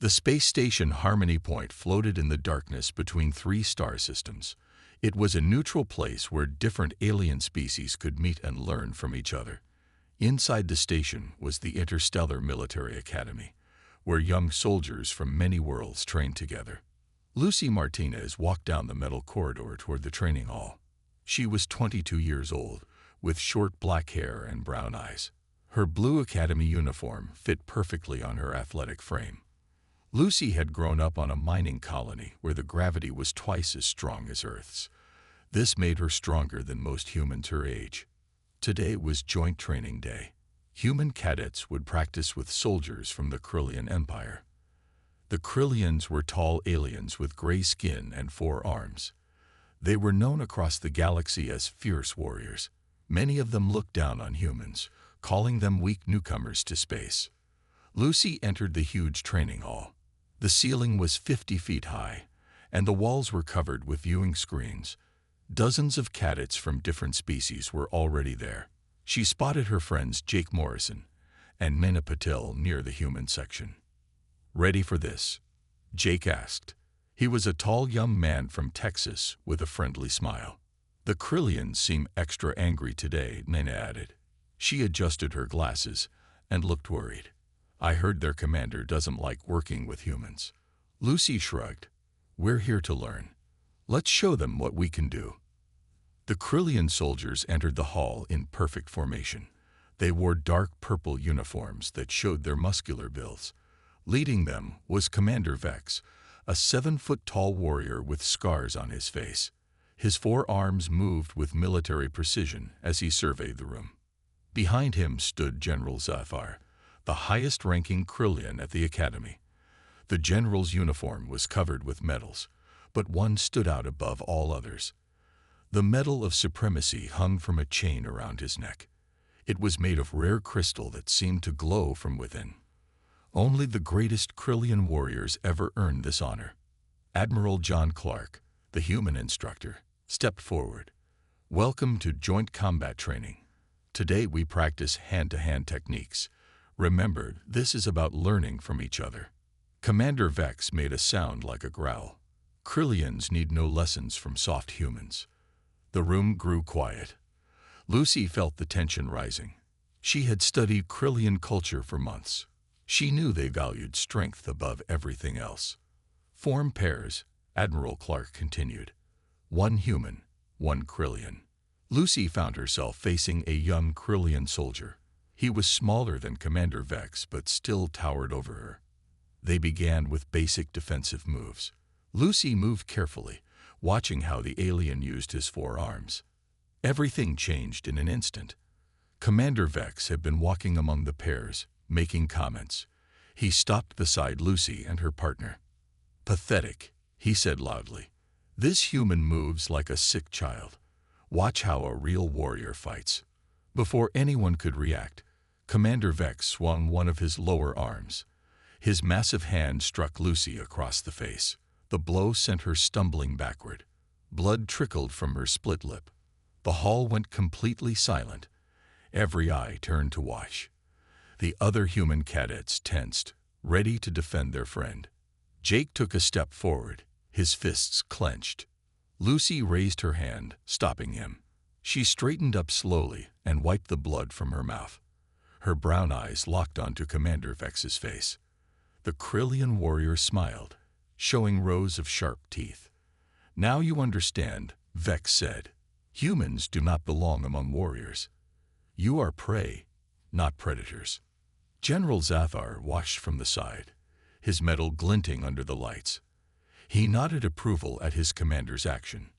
The space station Harmony Point floated in the darkness between three star systems. It was a neutral place where different alien species could meet and learn from each other. Inside the station was the Interstellar Military Academy, where young soldiers from many worlds trained together. Lucy Martinez walked down the metal corridor toward the training hall. She was 22 years old, with short black hair and brown eyes. Her blue academy uniform fit perfectly on her athletic frame. Lucy had grown up on a mining colony where the gravity was twice as strong as Earth's. This made her stronger than most humans her age. Today was Joint Training Day. Human cadets would practice with soldiers from the Krillian Empire. The Krillians were tall aliens with gray skin and 4 arms. They were known across the galaxy as fierce warriors. Many of them looked down on humans, calling them weak newcomers to space. Lucy entered the huge training hall. The ceiling was 50 feet high, and the walls were covered with viewing screens. Dozens of cadets from different species were already there. She spotted her friends Jake Morrison and Mena Patil near the human section. "Ready for this?" Jake asked. He was a tall young man from Texas with a friendly smile. "The Krillians seem extra angry today," Mena added. She adjusted her glasses and looked worried. "I heard their commander doesn't like working with humans." Lucy shrugged. "We're here to learn. Let's show them what we can do." The Krillian soldiers entered the hall in perfect formation. They wore dark purple uniforms that showed their muscular builds. Leading them was Commander Vex, a 7-foot-tall warrior with scars on his face. His 4 arms moved with military precision as he surveyed the room. Behind him stood General Zafar, the highest-ranking Krillian at the Academy. The general's uniform was covered with medals, but one stood out above all others. The Medal of Supremacy hung from a chain around his neck. It was made of rare crystal that seemed to glow from within. Only the greatest Krillian warriors ever earned this honor. Admiral John Clark, the human instructor, stepped forward. "Welcome to Joint Combat Training. Today we practice hand-to-hand techniques. Remember, this is about learning from each other." Commander Vex made a sound like a growl. Krillians need no lessons from soft humans. The room grew quiet. Lucy felt the tension rising. She had studied Krillian culture for months. She knew they valued strength above everything else. "Form pairs," Admiral Clark continued. "1 human, 1 Krillian." Lucy found herself facing a young Krillian soldier. He was smaller than Commander Vex, but still towered over her. They began with basic defensive moves. Lucy moved carefully, watching how the alien used his 4 arms. Everything changed in an instant. Commander Vex had been walking among the pairs, making comments. He stopped beside Lucy and her partner. "Pathetic," he said loudly. "This human moves like a sick child. Watch how a real warrior fights." Before anyone could react, Commander Vex swung one of his lower arms. His massive hand struck Lucy across the face. The blow sent her stumbling backward. Blood trickled from her split lip. The hall went completely silent. Every eye turned to watch. The other human cadets tensed, ready to defend their friend. Jake took a step forward, his fists clenched. Lucy raised her hand, stopping him. She straightened up slowly and wiped the blood from her mouth. Her brown eyes locked onto Commander Vex's face. The Krillian warrior smiled, showing rows of sharp teeth. "Now you understand," Vex said. "Humans do not belong among warriors. You are prey, not predators." General Zafar watched from the side, his metal glinting under the lights. He nodded approval at his commander's action.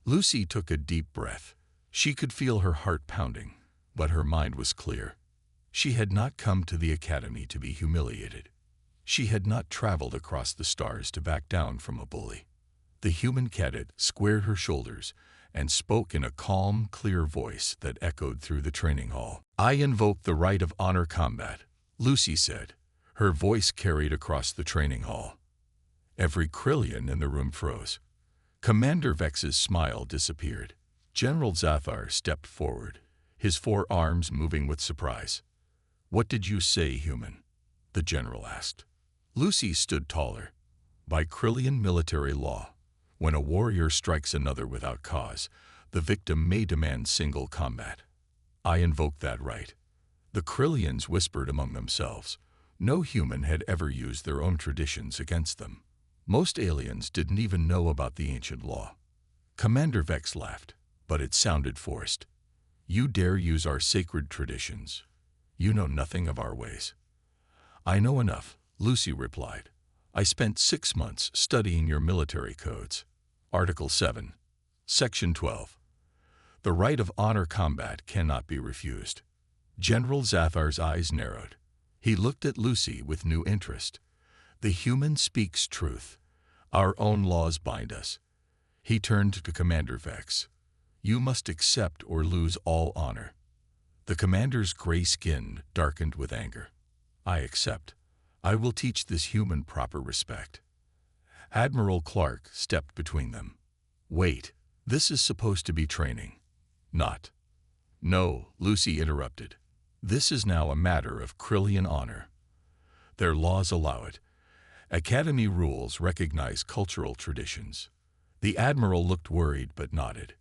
Lucy took a deep breath. She could feel her heart pounding, but her mind was clear. She had not come to the academy to be humiliated. She had not traveled across the stars to back down from a bully. The human cadet squared her shoulders and spoke in a calm, clear voice that echoed through the training hall. "I invoke the right of honor combat," Lucy said. Her voice carried across the training hall. Every Krillian in the room froze. Commander Vex's smile disappeared. General Zafar stepped forward, his 4 arms moving with surprise. "What did you say, human?" the general asked. Lucy stood taller. By Krillian military law, when a warrior strikes another without cause, the victim may demand single combat. I invoke that right. The Krillians whispered among themselves. No human had ever used their own traditions against them. Most aliens didn't even know about the ancient law. Commander Vex laughed, but it sounded forced. You dare use our sacred traditions. You know nothing of our ways. I know enough, Lucy replied. I spent 6 months studying your military codes. Article 7, Section 12. The right of honor combat cannot be refused. General Zathar's eyes narrowed. He looked at Lucy with new interest. The human speaks truth. Our own laws bind us. He turned to Commander Vex. You must accept or lose all honor. The commander's gray skin darkened with anger. I accept. I will teach this human proper respect. Admiral Clark stepped between them. Wait, this is supposed to be training. Not. No, Lucy interrupted. This is now a matter of Krillian honor. Their laws allow it. Academy rules recognize cultural traditions. The Admiral looked worried but nodded.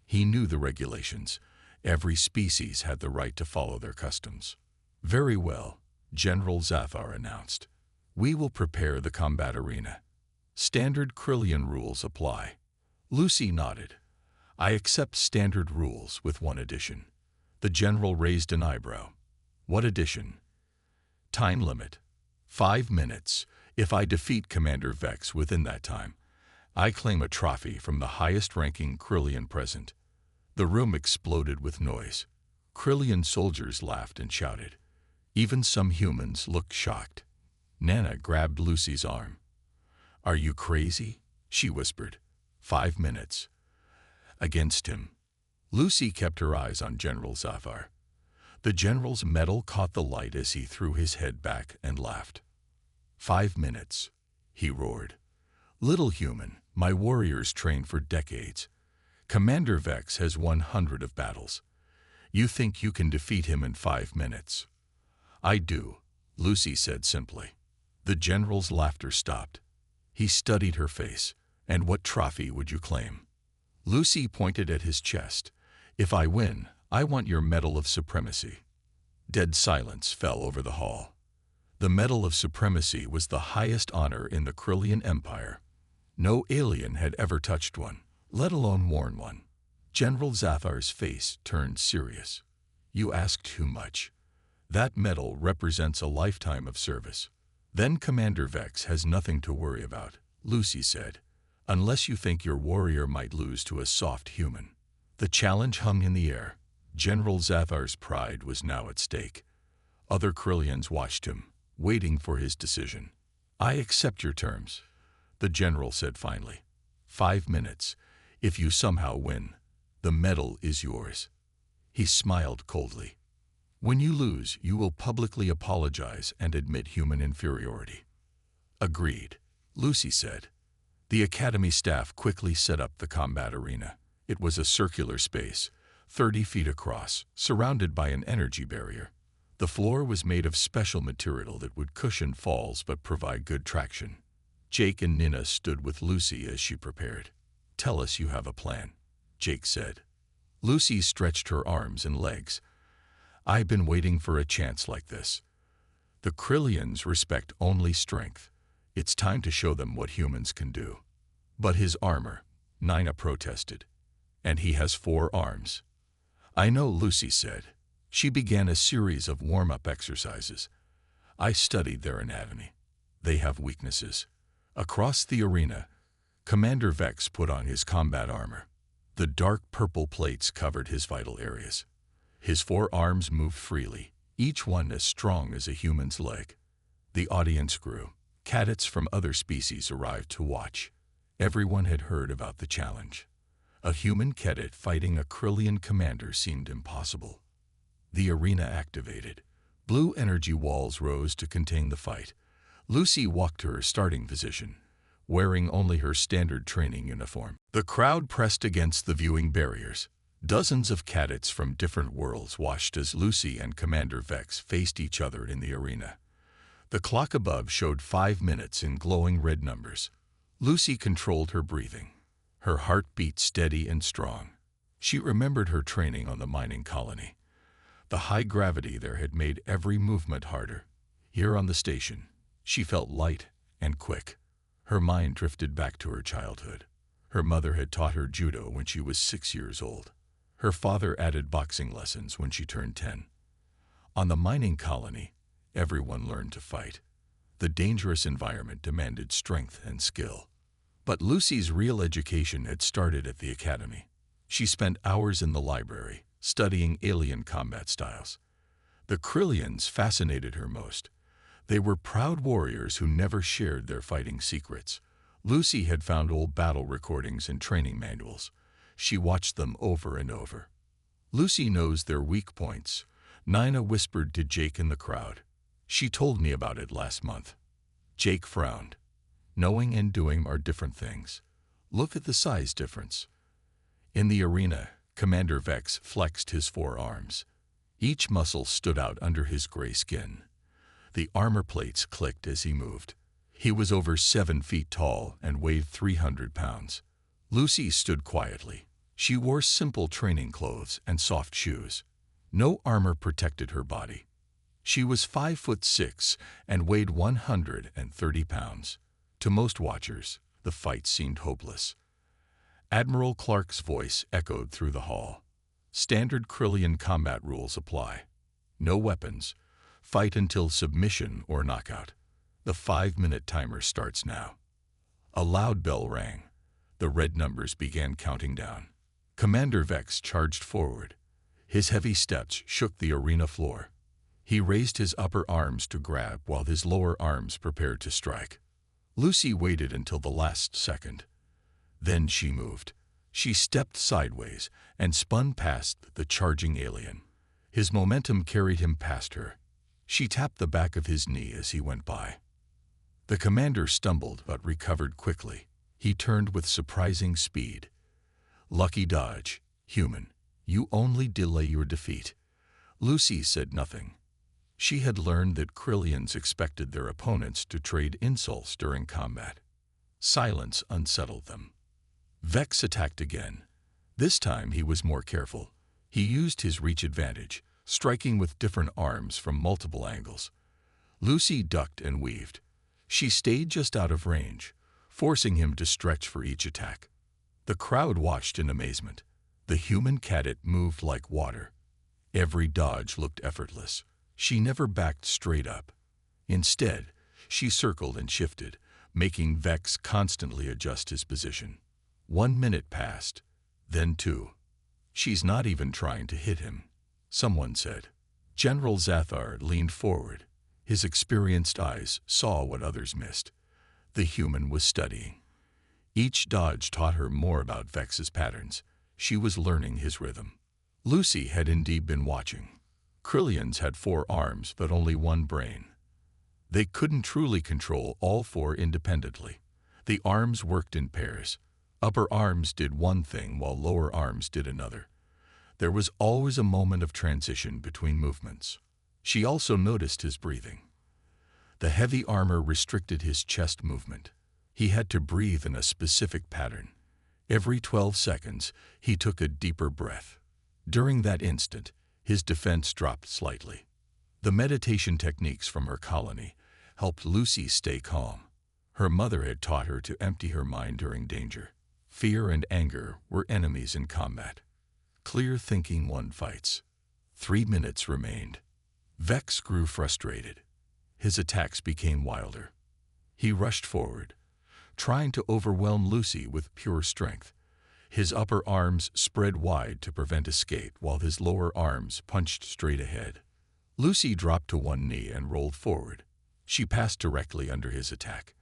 He knew the regulations. Every species had the right to follow their customs. Very well, General Zathar announced. We will prepare the combat arena. Standard Krillian rules apply. Lucy nodded. I accept standard rules with one addition. The general raised an eyebrow. What addition? Time limit. 5 minutes. If I defeat Commander Vex within that time, I claim a trophy from the highest-ranking Krillian present. The room exploded with noise. Krillian soldiers laughed and shouted. Even some humans looked shocked. Nana grabbed Lucy's arm. Are you crazy? She whispered. 5 minutes. Against him. Lucy kept her eyes on General Zathar. The general's medal caught the light as he threw his head back and laughed. 5 minutes, he roared. Little human, my warriors trained for decades. Commander Vex has won hundreds of battles. You think you can defeat him in 5 minutes? I do, Lucy said simply. The general's laughter stopped. He studied her face. And what trophy would you claim? Lucy pointed at his chest. If I win, I want your Medal of Supremacy. Dead silence fell over the hall. The Medal of Supremacy was the highest honor in the Krillian Empire. No alien had ever touched one, let alone worn one. General Zathar's face turned serious. You ask too much. That medal represents a lifetime of service. Then Commander Vex has nothing to worry about, Lucy said, unless you think your warrior might lose to a soft human. The challenge hung in the air. General Zathar's pride was now at stake. Other Krillians watched him, waiting for his decision. I accept your terms, the general said finally. 5 minutes. If you somehow win, the medal is yours. He smiled coldly. When you lose, you will publicly apologize and admit human inferiority. Agreed, Lucy said. The academy staff quickly set up the combat arena. It was a circular space, 30 feet across, surrounded by an energy barrier. The floor was made of special material that would cushion falls but provide good traction. Jake and Nina stood with Lucy as she prepared. Tell us you have a plan, Jake said. Lucy stretched her arms and legs. I've been waiting for a chance like this. The Krillians respect only strength. It's time to show them what humans can do. But his armor, Nina protested. And he has 4 arms. I know, Lucy said. She began a series of warm-up exercises. I studied their anatomy. They have weaknesses. Across the arena, Commander Vex put on his combat armor. The dark purple plates covered his vital areas. His 4 arms moved freely, each one as strong as a human's leg. The audience grew. Cadets from other species arrived to watch. Everyone had heard about the challenge. A human cadet fighting a Krillian commander seemed impossible. The arena activated. Blue energy walls rose to contain the fight. Lucy walked to her starting position, wearing only her standard training uniform. The crowd pressed against the viewing barriers. Dozens of cadets from different worlds watched as Lucy and Commander Vex faced each other in the arena. The clock above showed 5 minutes in glowing red numbers. Lucy controlled her breathing. Her heart beat steady and strong. She remembered her training on the mining colony. The high gravity there had made every movement harder. Here on the station, she felt light and quick. Her mind drifted back to her childhood. Her mother had taught her judo when she was 6 years old. Her father added boxing lessons when she turned 10. On the mining colony, everyone learned to fight. The dangerous environment demanded strength and skill. But Lucy's real education had started at the academy. She spent hours in the library, studying alien combat styles. The Krillians fascinated her most. They were proud warriors who never shared their fighting secrets. Lucy had found old battle recordings and training manuals. She watched them over and over. Lucy knows their weak points, Nina whispered to Jake in the crowd. She told me about it last month. Jake frowned. Knowing and doing are different things. Look at the size difference. In the arena, Commander Vex flexed his 4 arms. Each muscle stood out under his gray skin. The armor plates clicked as he moved. He was over 7 feet tall and weighed 300 pounds. Lucy stood quietly. She wore simple training clothes and soft shoes. No armor protected her body. She was 5'6" and weighed 130 pounds. To most watchers, the fight seemed hopeless. Admiral Clark's voice echoed through the hall. Standard Krillian combat rules apply. No weapons. Fight until submission or knockout. The 5-minute timer starts now. A loud bell rang. The red numbers began counting down. Commander Vex charged forward. His heavy steps shook the arena floor. He raised his upper arms to grab while his lower arms prepared to strike. Lucy waited until the last second. Then she moved. She stepped sideways and spun past the charging alien. His momentum carried him past her. She tapped the back of his knee as he went by. The commander stumbled but recovered quickly. He turned with surprising speed. Lucky dodge, human. You only delay your defeat. Lucy said nothing. She had learned that Krillians expected their opponents to trade insults during combat. Silence unsettled them. Vex attacked again. This time he was more careful. He used his reach advantage, striking with different arms from multiple angles. Lucy ducked and weaved. She stayed just out of range, forcing him to stretch for each attack. The crowd watched in amazement. The human Cadet moved like water. Every dodge looked effortless. She never backed straight up. Instead, she circled and shifted, making Vex constantly adjust his position. 1 minute passed, then 2. She's not even trying to hit him, someone said. General Zathar leaned forward. His experienced eyes saw what others missed. The human was studying. Each dodge taught her more about Vex's patterns. She was learning his rhythm. Lucy had indeed been watching. Krillians had 4 arms but only 1 brain. They couldn't truly control all 4 independently. The arms worked in pairs. Upper arms did one thing while lower arms did another. There was always a moment of transition between movements. She also noticed his breathing. The heavy armor restricted his chest movement. He had to breathe in a specific pattern. Every 12 seconds, he took a deeper breath. During that instant, his defense dropped slightly. The meditation techniques from her colony helped Lucy stay calm. Her mother had taught her to empty her mind during danger. Fear and anger were enemies in combat. Clear thinking won fights. 3 minutes remained. Vex grew frustrated. His attacks became wilder. He rushed forward, trying to overwhelm Lucy with pure strength. His upper arms spread wide to prevent escape while his lower arms punched straight ahead. Lucy dropped to one knee and rolled forward. She passed directly under his attack.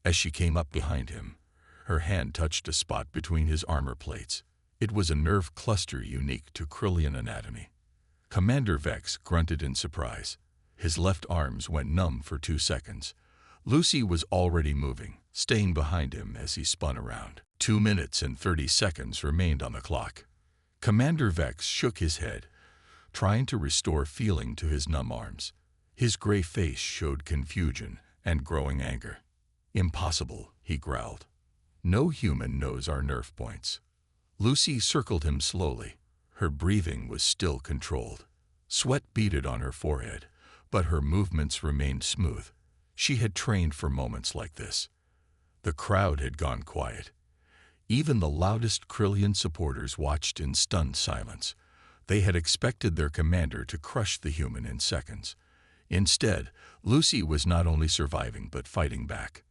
As she came up behind him, her hand touched a spot between his armor plates. It was a nerve cluster unique to Krillian anatomy. Commander Vex grunted in surprise. His left arms went numb for 2 seconds. Lucy was already moving, staying behind him as he spun around. 2 minutes and 30 seconds remained on the clock. Commander Vex shook his head, trying to restore feeling to his numb arms. His gray face showed confusion and growing anger. "Impossible," he growled. "No human knows our nerve points." Lucy circled him slowly. Her breathing was still controlled. Sweat beaded on her forehead, but her movements remained smooth. She had trained for moments like this. The crowd had gone quiet. Even the loudest Krillian supporters watched in stunned silence. They had expected their commander to crush the human in seconds. Instead, Lucy was not only surviving but fighting back.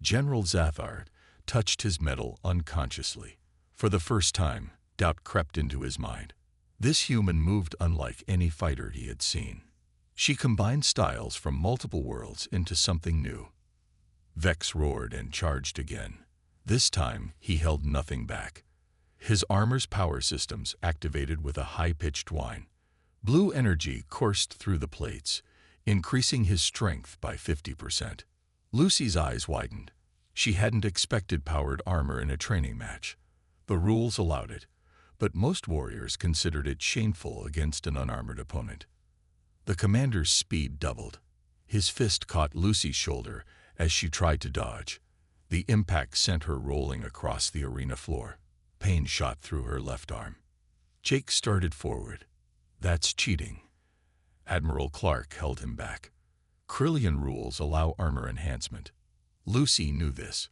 General Zathard touched his medal unconsciously. For the first time, doubt crept into his mind. This human moved unlike any fighter he had seen. She combined styles from multiple worlds into something new. Vex roared and charged again. This time, he held nothing back. His armor's power systems activated with a high-pitched whine. Blue energy coursed through the plates, increasing his strength by 50%. Lucy's eyes widened. She hadn't expected powered armor in a training match. The rules allowed it, but most warriors considered it shameful against an unarmored opponent. The commander's speed doubled. His fist caught Lucy's shoulder as she tried to dodge. The impact sent her rolling across the arena floor. Pain shot through her left arm. Jake started forward. "That's cheating." Admiral Clark held him back. Krillian rules allow armor enhancement. Lucy knew this.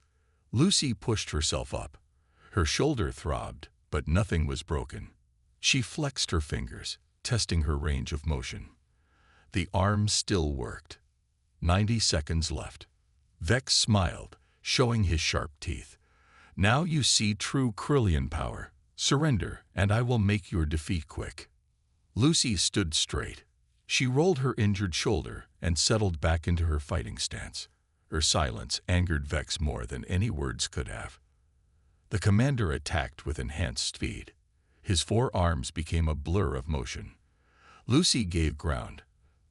Lucy pushed herself up. Her shoulder throbbed, but nothing was broken. She flexed her fingers, testing her range of motion. The arm still worked. 90 seconds left. Vex smiled, showing his sharp teeth. "Now you see true Krillian power. Surrender, and I will make your defeat quick." Lucy stood straight. She rolled her injured shoulder and settled back into her fighting stance. Her silence angered Vex more than any words could have. The commander attacked with enhanced speed. His four arms became a blur of motion. Lucy gave ground,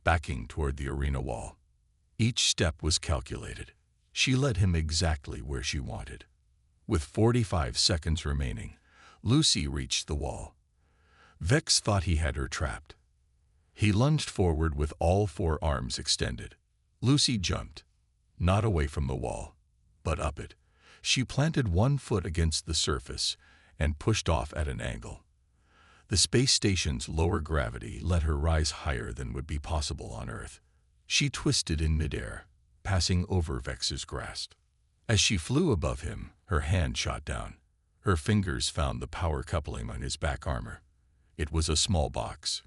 backing toward the arena wall. Each step was calculated. She led him exactly where she wanted. With 45 seconds remaining, Lucy reached the wall. Vex thought he had her trapped. He lunged forward with all four arms extended. Lucy jumped, not away from the wall, but up it. She planted one foot against the surface and pushed off at an angle. The space station's lower gravity let her rise higher than would be possible on Earth. She twisted in midair, passing over Vex's grasp. As she flew above him, her hand shot down. Her fingers found the power coupling on his back armor. It was a small box,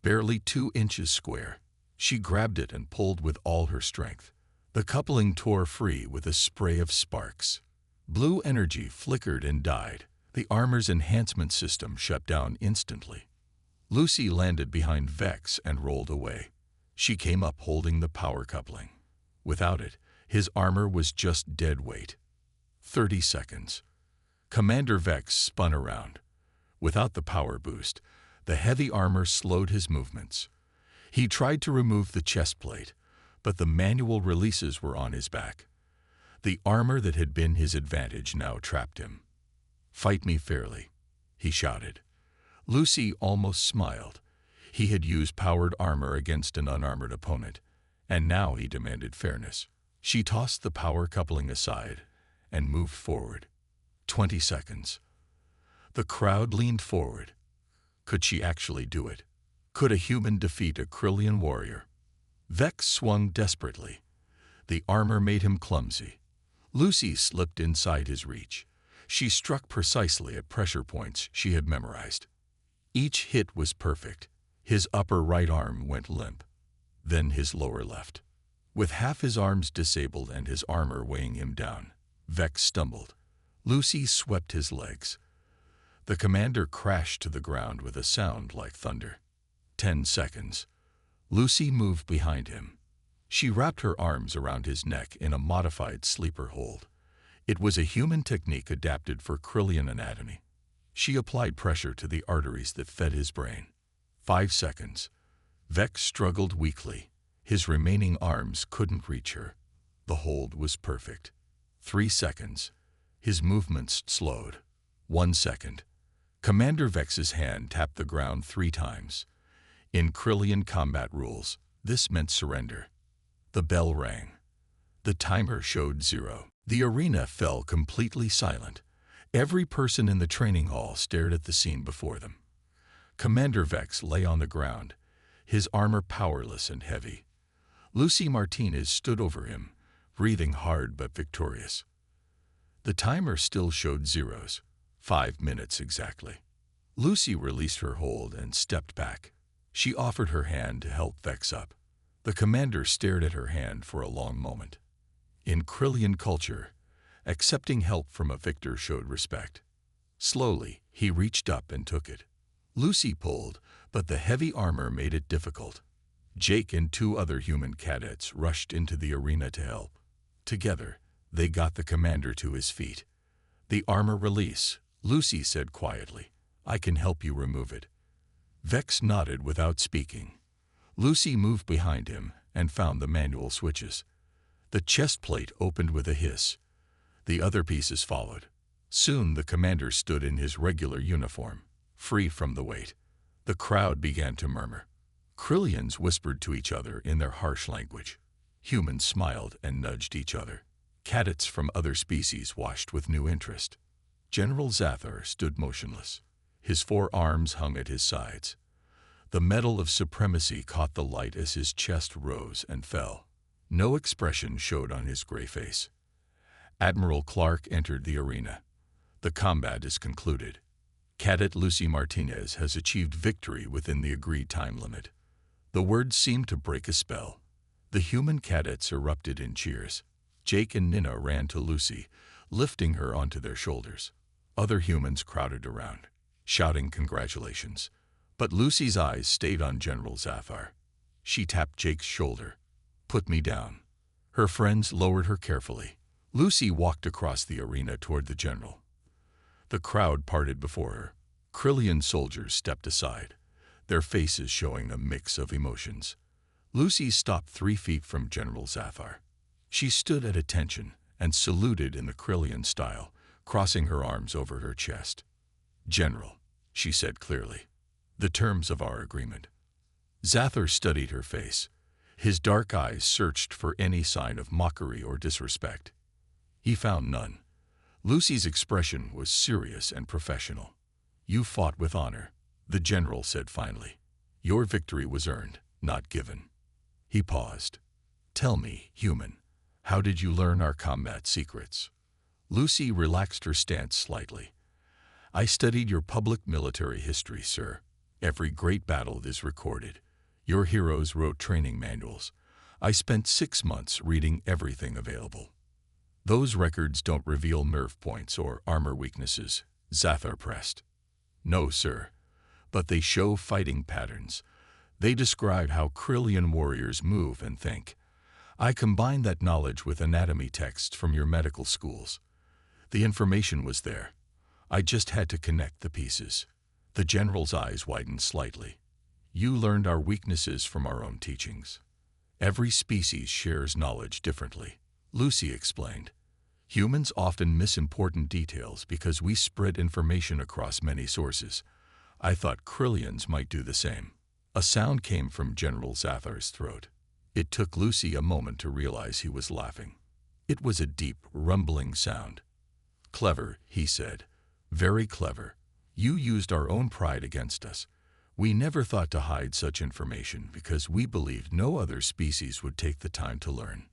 barely 2 inches square. She grabbed it and pulled with all her strength. The coupling tore free with a spray of sparks. Blue energy flickered and died. The armor's enhancement system shut down instantly. Lucy landed behind Vex and rolled away. She came up holding the power coupling. Without it, his armor was just dead weight. 30 seconds. Commander Vex spun around. Without the power boost, the heavy armor slowed his movements. He tried to remove the chest plate, but the manual releases were on his back. The armor that had been his advantage now trapped him. "Fight me fairly," he shouted. Lucy almost smiled. He had used powered armor against an unarmored opponent, and now he demanded fairness. She tossed the power coupling aside and moved forward. 20 seconds. The crowd leaned forward. Could she actually do it? Could a human defeat a Krillian warrior? Vex swung desperately. The armor made him clumsy. Lucy slipped inside his reach. She struck precisely at pressure points she had memorized. Each hit was perfect. His upper right arm went limp, then his lower left. With half his arms disabled and his armor weighing him down, Vex stumbled. Lucy swept his legs. The commander crashed to the ground with a sound like thunder. 10 seconds. Lucy moved behind him. She wrapped her arms around his neck in a modified sleeper hold. It was a human technique adapted for Krillian anatomy. She applied pressure to the arteries that fed his brain. 5 seconds. Vex struggled weakly. His remaining arms couldn't reach her. The hold was perfect. 3 seconds. His movements slowed. 1 second. Commander Vex's hand tapped the ground 3 times. In Krillian combat rules, This meant surrender. The bell rang. The timer showed 0. The arena fell completely silent. Every person in the training hall stared at the scene before them. Commander Vex lay on the ground, his armor powerless and heavy. Lucy Martinez stood over him, breathing hard but victorious. The timer still showed zeros, 5 minutes exactly. Lucy released her hold and stepped back. She offered her hand to help Vex up. The commander stared at her hand for a long moment. In Krillian culture, accepting help from a victor showed respect. Slowly, he reached up and took it. Lucy pulled, but the heavy armor made it difficult. Jake and 2 other human cadets rushed into the arena to help. Together, they got the commander to his feet. "The armor release," Lucy said quietly. "I can help you remove it." Vex nodded without speaking. Lucy moved behind him and found the manual switches. The chest plate opened with a hiss. The other pieces followed. Soon the commander stood in his regular uniform, free from the weight. The crowd began to murmur. Krillians whispered to each other in their harsh language. Humans smiled and nudged each other. Cadets from other species watched with new interest. General Zathar stood motionless. His 4 arms hung at his sides. The medal of supremacy caught the light as his chest rose and fell. No expression showed on his gray face. Admiral Clark entered the arena. "The combat is concluded. Cadet Lucy Martinez has achieved victory within the agreed time limit." The words seemed to break a spell. The human cadets erupted in cheers. Jake and Nina ran to Lucy, lifting her onto their shoulders. Other humans crowded around, shouting congratulations. But Lucy's eyes stayed on General Zathar. She tapped Jake's shoulder. "Put me down." Her friends lowered her carefully. Lucy walked across the arena toward the general. The crowd parted before her. Krillian soldiers stepped aside, their faces showing a mix of emotions. Lucy stopped 3 feet from General Zathar. She stood at attention and saluted in the Krillian style, crossing her arms over her chest. "General," she said clearly, "the terms of our agreement." Zathar studied her face. His dark eyes searched for any sign of mockery or disrespect. He found none. Lucy's expression was serious and professional. "You fought with honor," the general said finally. "Your victory was earned, not given." He paused. "Tell me, human, how did you learn our combat secrets?" Lucy relaxed her stance slightly. "I studied your public military history, sir. Every great battle is recorded. Your heroes wrote training manuals. I spent 6 months reading everything available." "Those records don't reveal nerve points or armor weaknesses," Zathar pressed. "No, sir, but they show fighting patterns. They describe how Krillian warriors move and think. I combined that knowledge with anatomy texts from your medical schools. The information was there. I just had to connect the pieces." The general's eyes widened slightly. "You learned our weaknesses from our own teachings. Every species shares knowledge differently," Lucy explained. "Humans often miss important details because we spread information across many sources. I thought Krillians might do the same." A sound came from General Zathar's throat. It took Lucy a moment to realize he was laughing. It was a deep, rumbling sound. "Clever," he said. "Very clever. You used our own pride against us. We never thought to hide such information because we believed no other species would take the time to learn."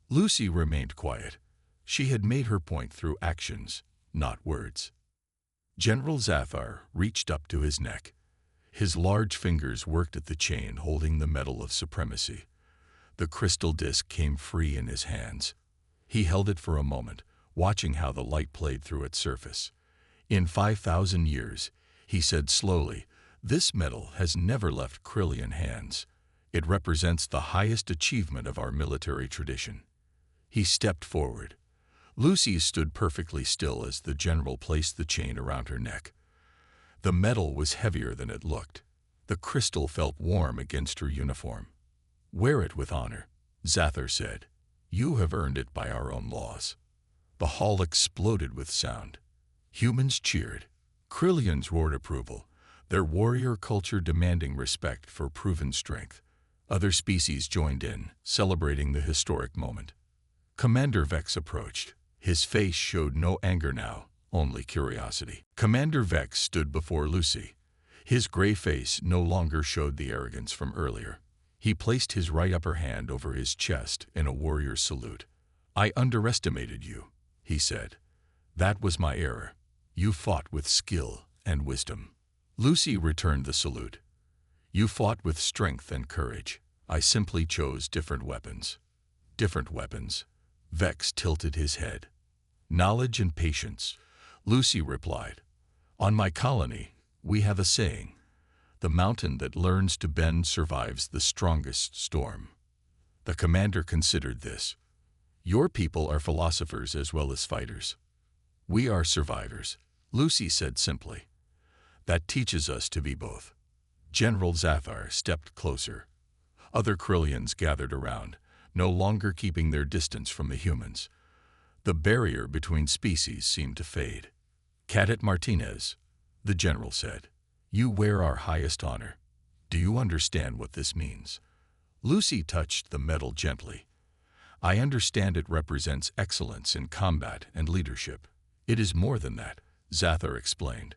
Lucy remained quiet. She had made her point through actions, not words. General Zathar reached up to his neck. His large fingers worked at the chain holding the medal of supremacy. The crystal disc came free in his hands. He held it for a moment, watching how the light played through its surface. "In 5,000 years," he said slowly, "this medal has never left Krillian hands. It represents the highest achievement of our military tradition." He stepped forward. Lucy stood perfectly still as the general placed the chain around her neck. The medal was heavier than it looked. The crystal felt warm against her uniform. "Wear it with honor," Zathar said. "You have earned it by our own laws." The hall exploded with sound. Humans cheered. Krillians roared approval, their warrior culture demanding respect for proven strength. Other species joined in, celebrating the historic moment. Commander Vex approached. His face showed no anger now, only curiosity. Commander Vex stood before Lucy. His gray face no longer showed the arrogance from earlier. He placed his right upper hand over his chest in a warrior's salute. "I underestimated you," he said. "That was my error. You fought with skill and wisdom." Lucy returned the salute. "You fought with strength and courage. I simply chose different weapons." "Different weapons?" Vex tilted his head. "Knowledge and patience," Lucy replied. "On my colony, we have a saying. The mountain that learns to bend survives the strongest storm." The commander considered this. "Your people are philosophers as well as fighters." "We are survivors," Lucy said simply. "That teaches us to be both." General Zathar stepped closer. Other Krillians gathered around, no longer keeping their distance from the humans. The barrier between species seemed to fade. "Cadet Martinez," the general said, "you wear our highest honor. Do you understand what this means?" Lucy touched the medal gently. "I understand it represents excellence in combat and leadership." "It is more than that," Zathar explained.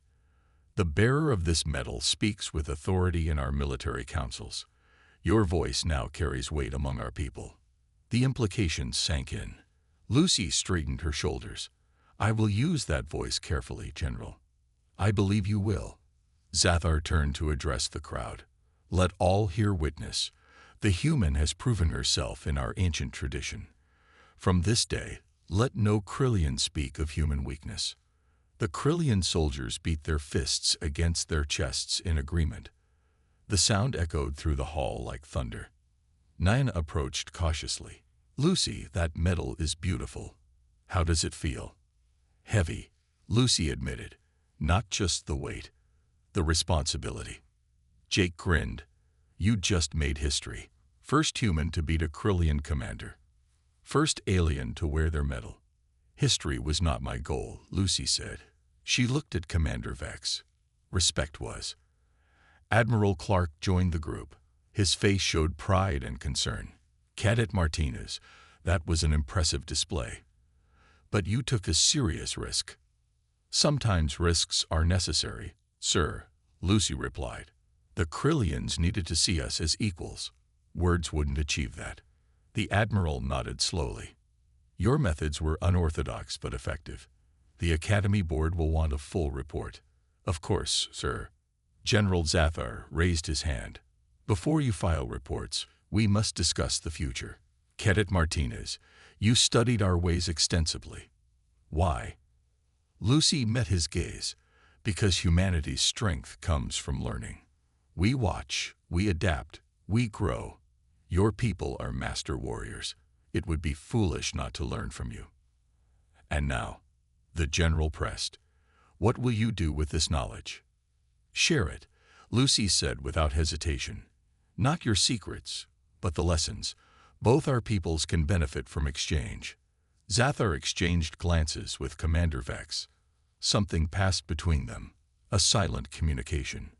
"The bearer of this medal speaks with authority in our military councils. Your voice now carries weight among our people." The implications sank in. Lucy straightened her shoulders. "I will use that voice carefully, General." "I believe you will." Zathar turned to address the crowd. "Let all here witness. The human has proven herself in our ancient tradition. From this day, let no Krillian speak of human weakness." The Krillian soldiers beat their fists against their chests in agreement. The sound echoed through the hall like thunder. Nyan approached cautiously. "Lucy, that medal is beautiful. How does it feel?" "Heavy," Lucy admitted. "Not just the weight, the responsibility." Jake grinned. "You just made history. First human to beat a Krillian commander. First alien to wear their medal." "History was not my goal," Lucy said. She looked at Commander Vex. Respect was. Admiral Clark joined the group. His face showed pride and concern. "Cadet Martinez, that was an impressive display. But you took a serious risk." "Sometimes risks are necessary, sir," Lucy replied. "The Krillians needed to see us as equals. Words wouldn't achieve that." The Admiral nodded slowly. "Your methods were unorthodox but effective. The Academy Board will want a full report." "Of course, sir." General Zathar raised his hand. "Before you file reports, we must discuss the future. Cadet Martinez, you studied our ways extensively." "Why?" Lucy met his gaze. "Because humanity's strength comes from learning. We watch, we adapt, we grow. Your people are master warriors. It would be foolish not to learn from you." "And now," the general pressed, "what will you do with this knowledge?" "Share it," Lucy said without hesitation. "Not your secrets, but the lessons. Both our peoples can benefit from exchange." Zathar exchanged glances with Commander Vex. Something passed between them, a silent communication.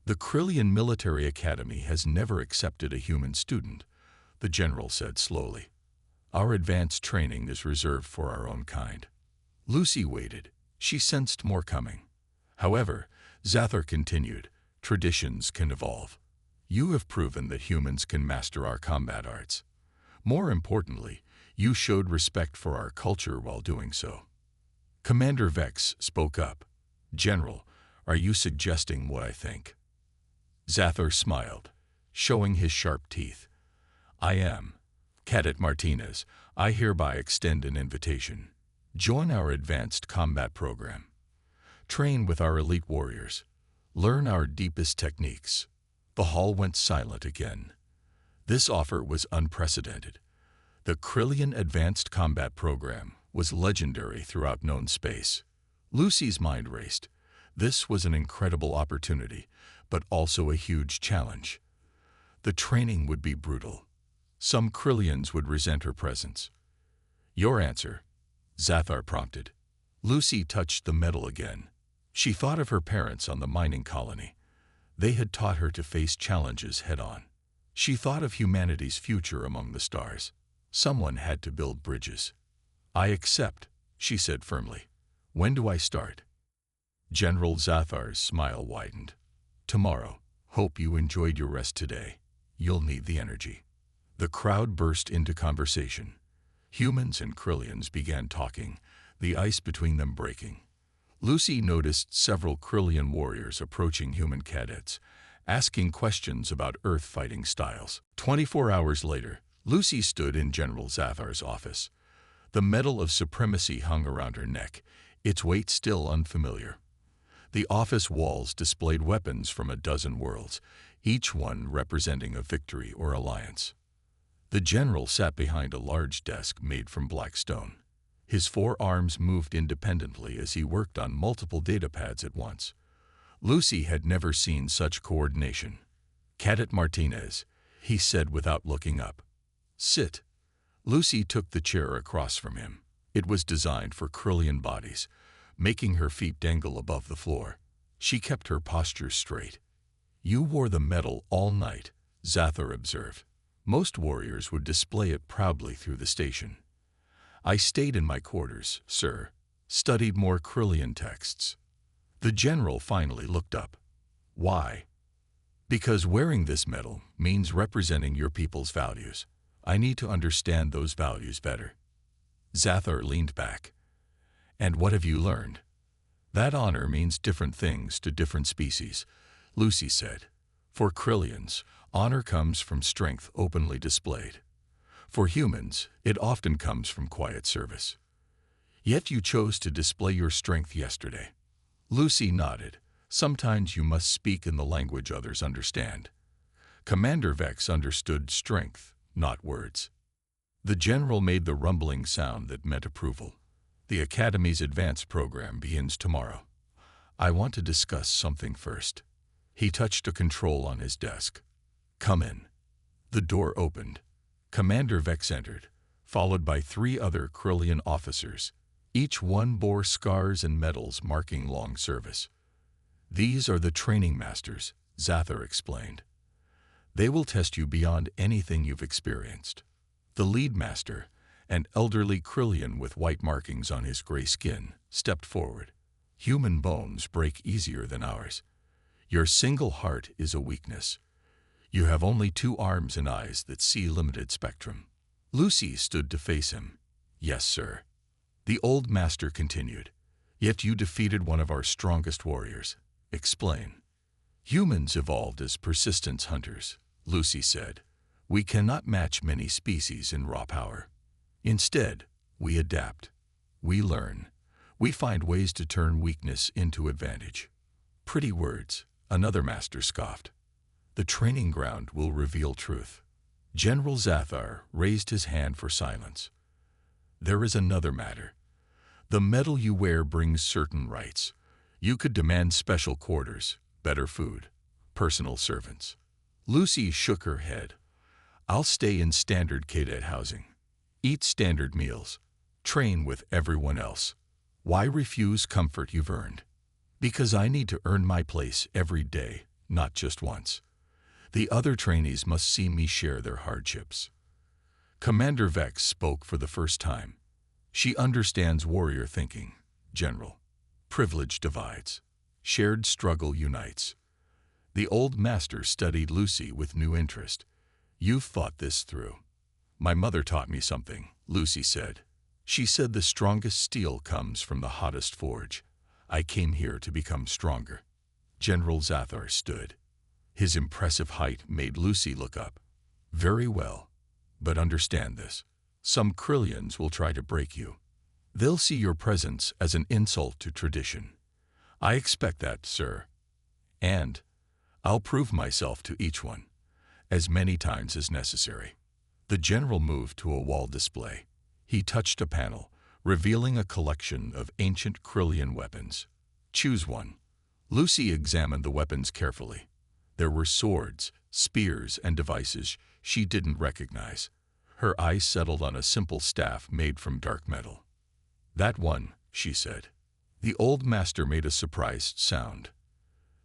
"The Krillian Military Academy has never accepted a human student," the general said slowly. "Our advanced training is reserved for our own kind." Lucy waited. She sensed more coming. "However," Zathar continued, "traditions can evolve. You have proven that humans can master our combat arts. More importantly, you showed respect for our culture while doing so." Commander Vex spoke up. "General, are you suggesting what I think?" Zathar smiled, showing his sharp teeth. "I am. Cadet Martinez, I hereby extend an invitation. Join our advanced combat program. Train with our elite warriors. Learn our deepest techniques." The hall went silent again. This offer was unprecedented. The Krillian Advanced Combat Program was legendary throughout known space. Lucy's mind raced. This was an incredible opportunity, but also a huge challenge. The training would be brutal. Some Krillians would resent her presence. "Your answer," Zathar prompted. Lucy touched the medal again. She thought of her parents on the mining colony. They had taught her to face challenges head-on. She thought of humanity's future among the stars. Someone had to build bridges. I accept, she said firmly. When do I start? General Zathar's smile widened. Tomorrow. Hope you enjoyed your rest today. You'll need the energy. The crowd burst into conversation. Humans and Krillians began talking, the ice between them breaking. Lucy noticed several Krillian warriors approaching human cadets, asking questions about Earth fighting styles. 24 hours later, Lucy stood in General Zathar's office. The Medal of Supremacy hung around her neck, its weight still unfamiliar. The office walls displayed weapons from a dozen worlds, each one representing a victory or alliance. The general sat behind a large desk made from black stone. His 4 arms moved independently as he worked on multiple data pads at once. Lucy had never seen such coordination. Cadet Martinez, he said without looking up. Sit. Lucy took the chair across from him. It was designed for Krillian bodies, making her feet dangle above the floor. She kept her posture straight. You wore the medal all night, Zathar observed. Most warriors would display it proudly through the station. I stayed in my quarters, sir, studied more Krillian texts. The general finally looked up. Why? Because wearing this medal means representing your people's values. I need to understand those values better. Zathar leaned back. And what have you learned? That honor means different things to different species, Lucy said. For Krillians, honor comes from strength openly displayed. For humans, it often comes from quiet service. Yet you chose to display your strength yesterday. Lucy nodded. Sometimes you must speak in the language others understand. Commander Vex understood strength, not words. The general made the rumbling sound that meant approval. The Academy's advanced program begins tomorrow. I want to discuss something first. He touched a control on his desk. Come in. The door opened. Commander Vex entered, followed by 3 other Krillian officers. Each one bore scars and medals marking long service. These are the training masters, Zathar explained. They will test you beyond anything you've experienced. The lead master, an elderly Krillian with white markings on his gray skin, stepped forward. Human bones break easier than ours. Your single heart is a weakness. You have only 2 arms and eyes that see limited spectrum. Lucy stood to face him. Yes, sir. The old master continued. Yet you defeated one of our strongest warriors. Explain. Humans evolved as persistence hunters, Lucy said. We cannot match many species in raw power. Instead, we adapt. We learn. We find ways to turn weakness into advantage. Pretty words, another master scoffed. The training ground will reveal truth. General Zathar raised his hand for silence. There is another matter. The medal you wear brings certain rights. You could demand special quarters, better food, personal servants. Lucy shook her head. I'll stay in standard cadet housing. Eat standard meals. Train with everyone else. Why refuse comfort you've earned? Because I need to earn my place every day, not just once. The other trainees must see me share their hardships. Commander Vex spoke for the first time. She understands warrior thinking, General. Privilege divides. Shared struggle unites. The old master studied Lucy with new interest. You've thought this through. My mother taught me something, Lucy said. She said the strongest steel comes from the hottest forge. I came here to become stronger. General Zathar stood. His impressive height made Lucy look up. Very well, but understand this. Some Krillians will try to break you. They'll see your presence as an insult to tradition. I expect that, sir. And I'll prove myself to each one, as many times as necessary. The general moved to a wall display. He touched a panel, revealing a collection of ancient Krillian weapons. Choose one. Lucy examined the weapons carefully. There were swords, spears, and devices she didn't recognize. Her eyes settled on a simple staff made from dark metal. That one, she said. The old master made a surprised sound.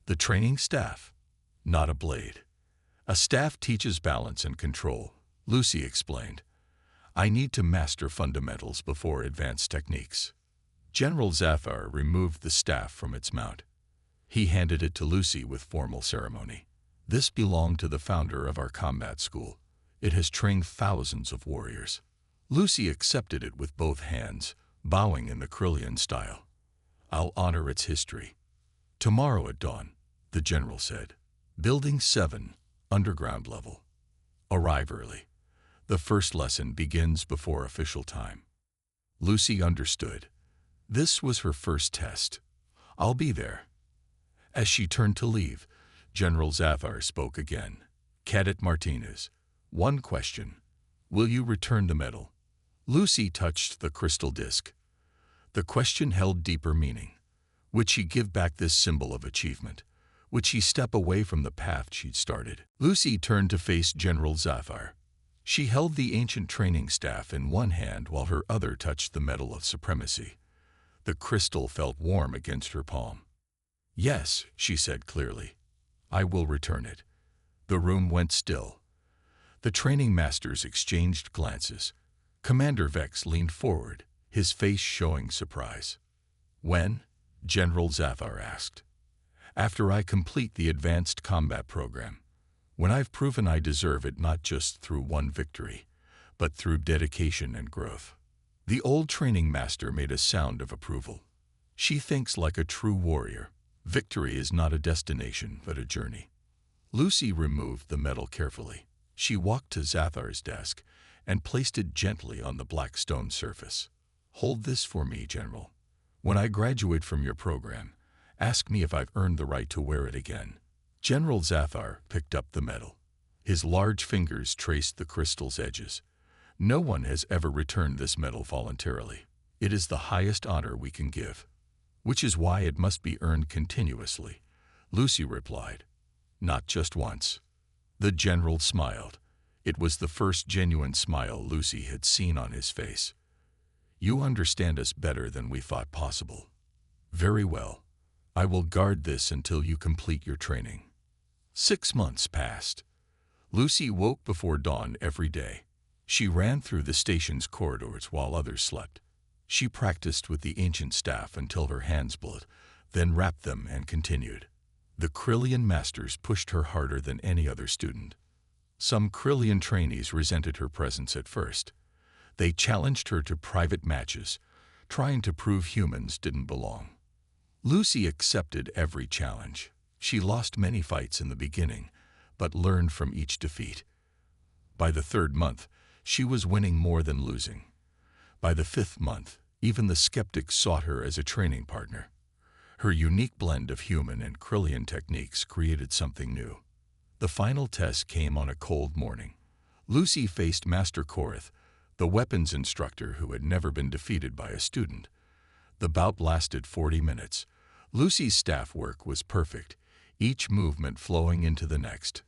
The training staff? Not a blade. A staff teaches balance and control, Lucy explained. I need to master fundamentals before advanced techniques. General Zafar removed the staff from its mount. He handed it to Lucy with formal ceremony. This belonged to the founder of our combat school. It has trained thousands of warriors. Lucy accepted it with both hands, bowing in the Krillian style. I'll honor its history. Tomorrow at dawn, the general said. Building 7, underground level. Arrive early. The first lesson begins before official time. Lucy understood. This was her first test. I'll be there. As she turned to leave, General Zafar spoke again. Cadet Martinez, one question. Will you return the medal? Lucy touched the crystal disc. The question held deeper meaning. Would she give back this symbol of achievement? Would she step away from the path she'd started? Lucy turned to face General Zafar. She held the ancient training staff in one hand while her other touched the medal of supremacy. The crystal felt warm against her palm. Yes, she said clearly. I will return it. The room went still. The training masters exchanged glances. Commander Vex leaned forward, his face showing surprise. When? General Zafar asked. After I complete the advanced combat program. When I've proven I deserve it not just through one victory, but through dedication and growth. The old training master made a sound of approval. She thinks like a true warrior. Victory is not a destination, but a journey. Lucy removed the medal carefully. She walked to Zafar's desk and placed it gently on the black stone surface. Hold this for me, General. When I graduate from your program, ask me if I've earned the right to wear it again. General Zafar picked up the medal. His large fingers traced the crystal's edges. No one has ever returned this medal voluntarily. It is the highest honor we can give. Which is why it must be earned continuously, Lucy replied. Not just once. The general smiled. It was the first genuine smile Lucy had seen on his face. You understand us better than we thought possible. Very well. I will guard this until you complete your training. 6 months passed. Lucy woke before dawn every day. She ran through the station's corridors while others slept. She practiced with the ancient staff until her hands bled, then wrapped them and continued. The Krillian masters pushed her harder than any other student. Some Krillian trainees resented her presence at first. They challenged her to private matches, trying to prove humans didn't belong. Lucy accepted every challenge. She lost many fights in the beginning, but learned from each defeat. By the 3rd month, she was winning more than losing. By the 5th month, even the skeptics sought her as a training partner. Her unique blend of human and Krillian techniques created something new. The final test came on a cold morning. Lucy faced Master Korath, the weapons instructor who had never been defeated by a student. The bout lasted 40 minutes. Lucy's staff work was perfect, each movement flowing into the next.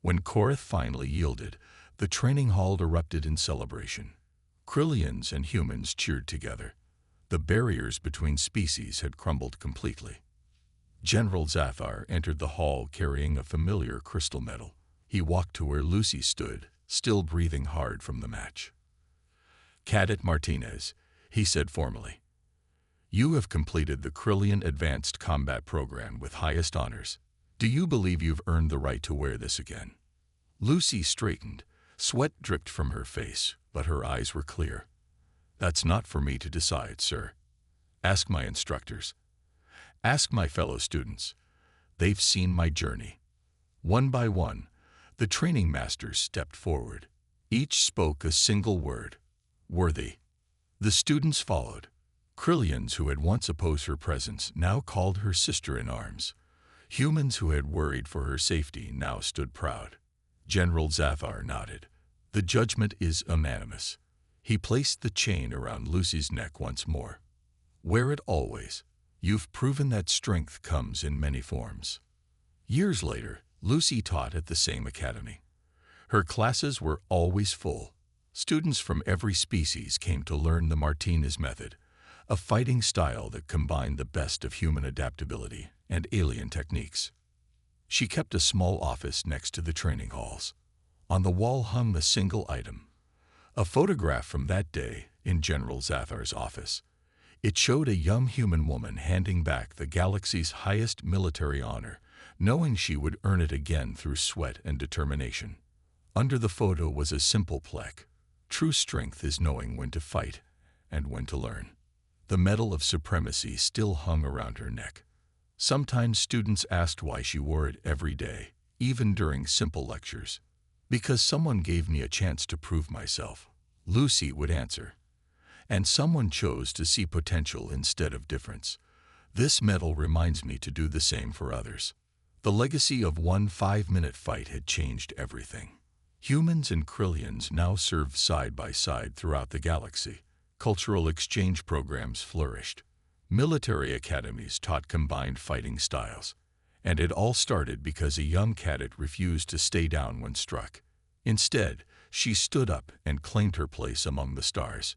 When Korath finally yielded, the training hall erupted in celebration. Krillians and humans cheered together. The barriers between species had crumbled completely. General Zafar entered the hall carrying a familiar crystal medal. He walked to where Lucy stood, still breathing hard from the match. Cadet Martinez, he said formally. You have completed the Krillian Advanced Combat Program with highest honors. Do you believe you've earned the right to wear this again? Lucy straightened. Sweat dripped from her face, but her eyes were clear. That's not for me to decide, sir. Ask my instructors. Ask my fellow students. They've seen my journey. One by one, the training masters stepped forward. Each spoke a single word. Worthy. The students followed. Krillians who had once opposed her presence now called her sister-in-arms. Humans who had worried for her safety now stood proud. General Zafar nodded. The judgment is unanimous. He placed the chain around Lucy's neck once more. Wear it always. You've proven that strength comes in many forms. Years later, Lucy taught at the same academy. Her classes were always full. Students from every species came to learn the Martinez method, a fighting style that combined the best of human adaptability and alien techniques. She kept a small office next to the training halls. On the wall hung a single item, a photograph from that day in General Zathar's office. It showed a young human woman handing back the galaxy's highest military honor, knowing she would earn it again through sweat and determination. Under the photo was a simple plaque: "True strength is knowing when to fight and when to learn." The Medal of Supremacy still hung around her neck. Sometimes students asked why she wore it every day, even during simple lectures. "Because someone gave me a chance to prove myself," Lucy would answer. "And someone chose to see potential instead of difference. This medal reminds me to do the same for others." The legacy of one 5-minute fight had changed everything. Humans and Krillians now served side by side throughout the galaxy. Cultural exchange programs flourished. Military academies taught combined fighting styles. And it all started because a young cadet refused to stay down when struck. Instead, she stood up and claimed her place among the stars.